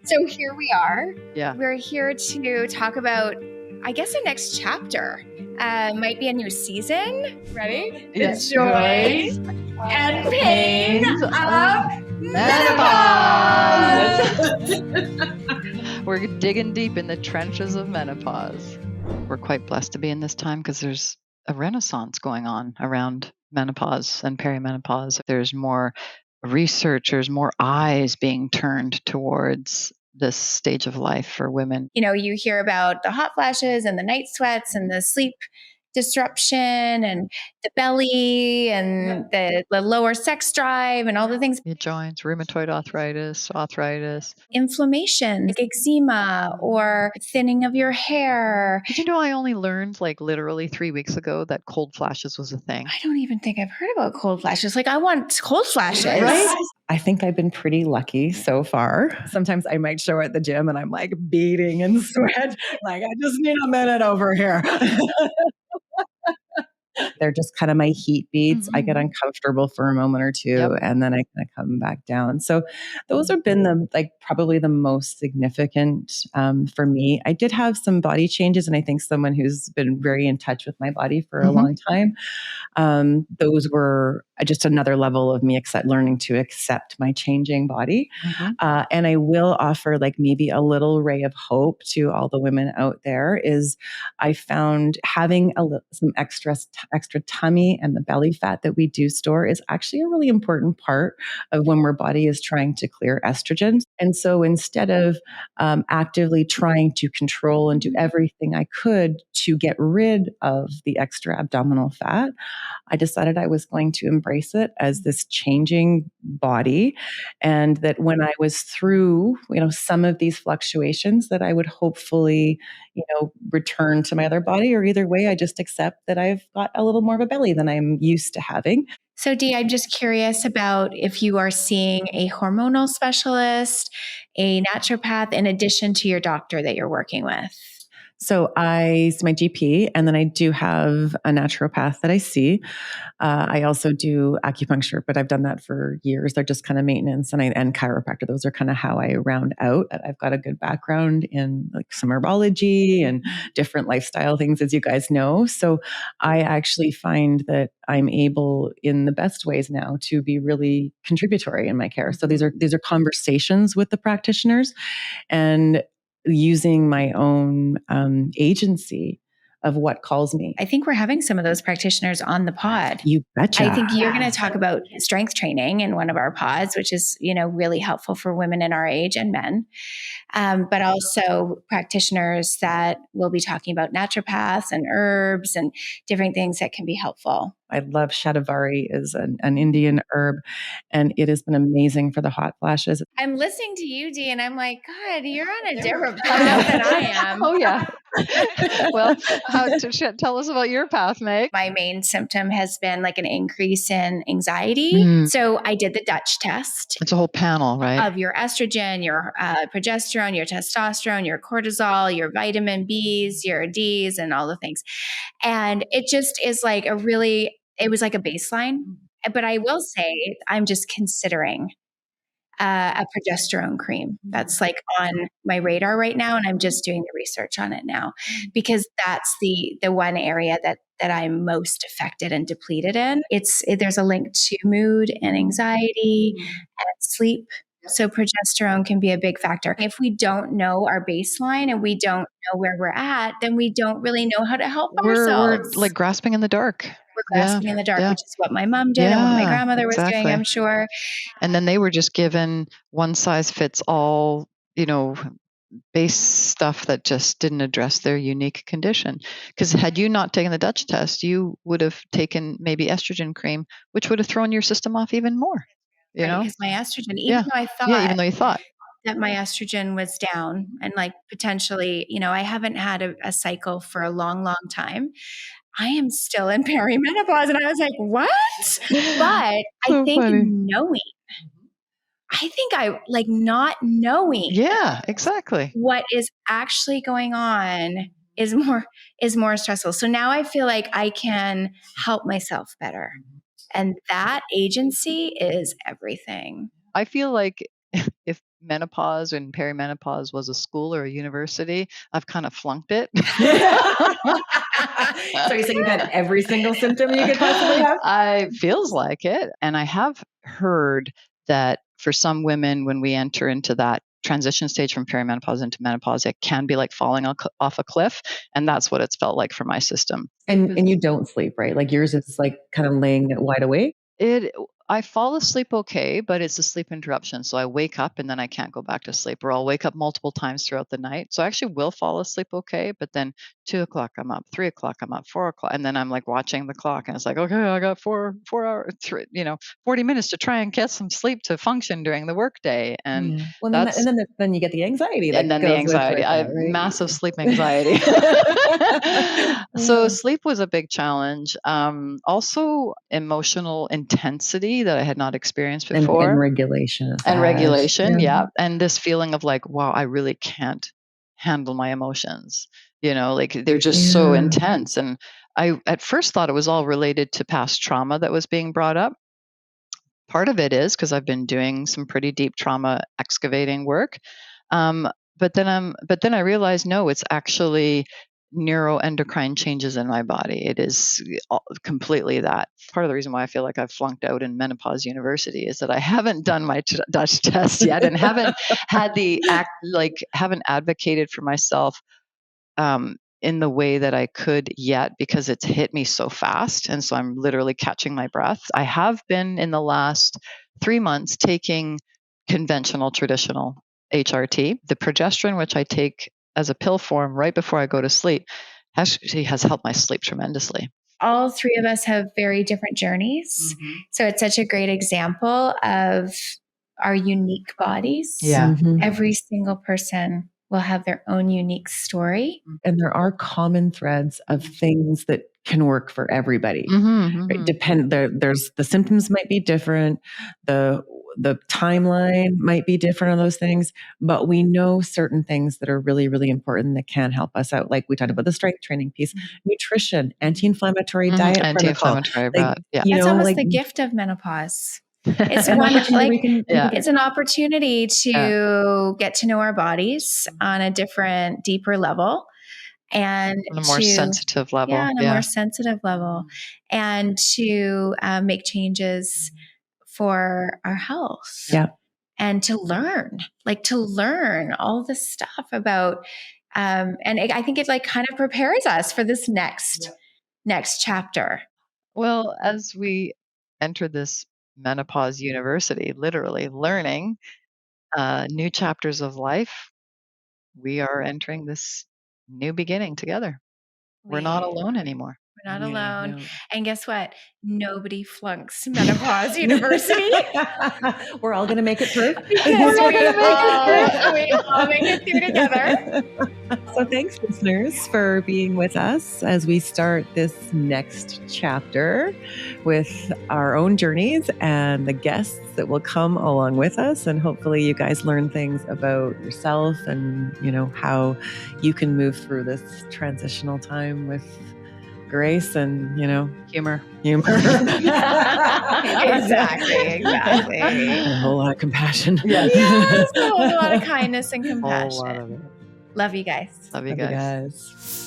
So here we are. Yeah. We're here to talk about, I guess, the next chapter. Might be a new season. Ready? Yeah. The joys and pains of menopause. We're digging deep in the trenches of menopause. We're quite blessed to be in this time because there's a renaissance going on around menopause and perimenopause. There's more research, there's more eyes being turned towards this stage of life for women. You know, you hear about the hot flashes and the night sweats and the sleep disruption and the belly and the lower sex drive and all the things. Your joints, rheumatoid arthritis, inflammation, like eczema or thinning of your hair. Did you know I only learned like literally 3 weeks ago that cold flashes was a thing? I don't even think I've heard about cold flashes. Like, I want cold flashes. Right? I think I've been pretty lucky so far. Sometimes I might show at the gym and I'm like beating in sweat. Like, I just need a minute over here. They're just kind of my heat beats. I get uncomfortable for a moment or two, and then I kind of come back down. So those have been probably the most significant for me. I did have some body changes, and I think someone who's been very in touch with my body for a long time. Those were just another level of me learning to accept my changing body. And I will offer maybe a little ray of hope to all the women out there is I found having some extra tummy and the belly fat that we do store is actually a really important part of when our body is trying to clear estrogens. And so instead of actively trying to control and do everything I could to get rid of the extra abdominal fat, I decided I was going to embrace it as this changing body, and that when I was through, some of these fluctuations, that I would hopefully, return to my other body, or either way, I just accept that I've got a little more of a belly than I'm used to having. So, Dee, I'm just curious about if you are seeing a hormonal specialist, a naturopath, in addition to your doctor that you're working with. So I see my GP, and then I do have a naturopath that I see. I also do acupuncture, but I've done that for years. They're just kind of maintenance, and chiropractor. Those are kind of how I round out. I've got a good background in some herbology and different lifestyle things, as you guys know. So I actually find that I'm able, in the best ways now, to be really contributory in my care. So these are conversations with the practitioners, and using my own agency of what calls me. I think we're having some of those practitioners on the pod. You betcha. I think you're going to talk about strength training in one of our pods, which is, really helpful for women in our age and men. But also practitioners that will be talking about naturopaths and herbs and different things that can be helpful. I love shatavari is an Indian herb, and it has been amazing for the hot flashes. I'm listening to you, Dee, and I'm like, God, you're on a different path than I am. Oh, yeah. Well, tell us about your path, Meg. My main symptom has been an increase in anxiety. So I did the Dutch test. It's a whole panel, right? Of your estrogen, your progesterone, your testosterone, your cortisol, your vitamin Bs, your Ds, and all the things. And it just is it was like a baseline. But I will say, I'm just considering a progesterone cream. That's on my radar right now. And I'm just doing the research on it now, because that's the one area that I'm most affected and depleted in. There's a link to mood and anxiety and sleep. So progesterone can be a big factor. If we don't know our baseline and we don't know where we're at, then we don't really know how to help ourselves. We're grasping in the dark. We're grasping in the dark, which is what my mom did and what my grandmother was doing, I'm sure. And then they were just given one size fits all, base stuff that just didn't address their unique condition. Because had you not taken the Dutch test, you would have taken maybe estrogen cream, which would have thrown your system off even more. Because my estrogen, even though you thought that my estrogen was down and potentially, I haven't had a cycle for a long, long time. I am still in perimenopause. And I was like, what? But I think not knowing. Yeah, exactly. What is actually going on is more stressful. So now I feel like I can help myself better. And that agency is everything. I feel like if menopause and perimenopause was a school or a university, I've kind of flunked it. So you're saying you've had every single symptom you could possibly have? Feels like it. And I have heard that for some women, when we enter into that transition stage from perimenopause into menopause, it can be like falling off a cliff. And that's what it's felt like for my system. And you don't sleep, right? Like yours is like kind of laying wide awake? I fall asleep okay, but it's a sleep interruption. So I wake up and then I can't go back to sleep, or I'll wake up multiple times throughout the night. So I actually will fall asleep okay, but then 2 o'clock I'm up, 3 o'clock I'm up, 4 o'clock, and then I'm like watching the clock, and it's like, okay, I got 4 hours, 40 minutes to try and get some sleep to function during the workday, and Yeah. Well, that's then you get the anxiety that and then the goes with anxiety. I have that, right? massive sleep anxiety. So sleep was a big challenge. Also, emotional intensity that I had not experienced before. And regulation of And that. regulation, yeah. And this feeling of like, wow, I really can't handle my emotions. Like they're just so intense. And I at first thought it was all related to past trauma that was being brought up. Part of it is because I've been doing some pretty deep trauma excavating work. But then I realized, no, it's actually neuroendocrine changes in my body. It is completely that. Part of the reason why I feel like I've flunked out in Menopause University is that I haven't done my Dutch test yet, and haven't haven't advocated for myself in the way that I could yet, because it's hit me so fast. And so I'm literally catching my breath. I have been in the last 3 months taking conventional, traditional HRT. The progesterone, which I take as a pill form right before I go to sleep, actually has helped my sleep tremendously. All three of us have very different journeys. Mm-hmm. So it's such a great example of our unique bodies. Yeah. Mm-hmm. Every single person will have their own unique story. And there are common threads of things that can work for everybody. Mm-hmm, mm-hmm. There's the symptoms might be different. The timeline might be different on those things, but we know certain things that are really, really important that can help us out. Like we talked about the strength training piece, nutrition, anti-inflammatory diet, anti-inflammatory protocol. Yeah. That's almost the gift of menopause. It's it's an opportunity to get to know our bodies on a different, deeper level. And on a more sensitive level. Yeah, on a more sensitive level. And to make changes for our health. Yeah. And to learn all this stuff about, and I think it kind of prepares us for this next chapter. Well, as we enter this Menopause University, literally learning new chapters of life, we are entering this new beginning together. We're not alone anymore. We're not alone. No. And guess what? Nobody flunks Menopause University. We're all going to make it through. We all make it through together. So thanks, listeners, for being with us as we start this next chapter with our own journeys and the guests that will come along with us. And hopefully you guys learn things about yourself and, how you can move through this transitional time with grace and, humor. Exactly. And a whole lot of compassion. Yes, a whole lot of kindness and compassion. A whole lot of it. Love you guys. Love you guys.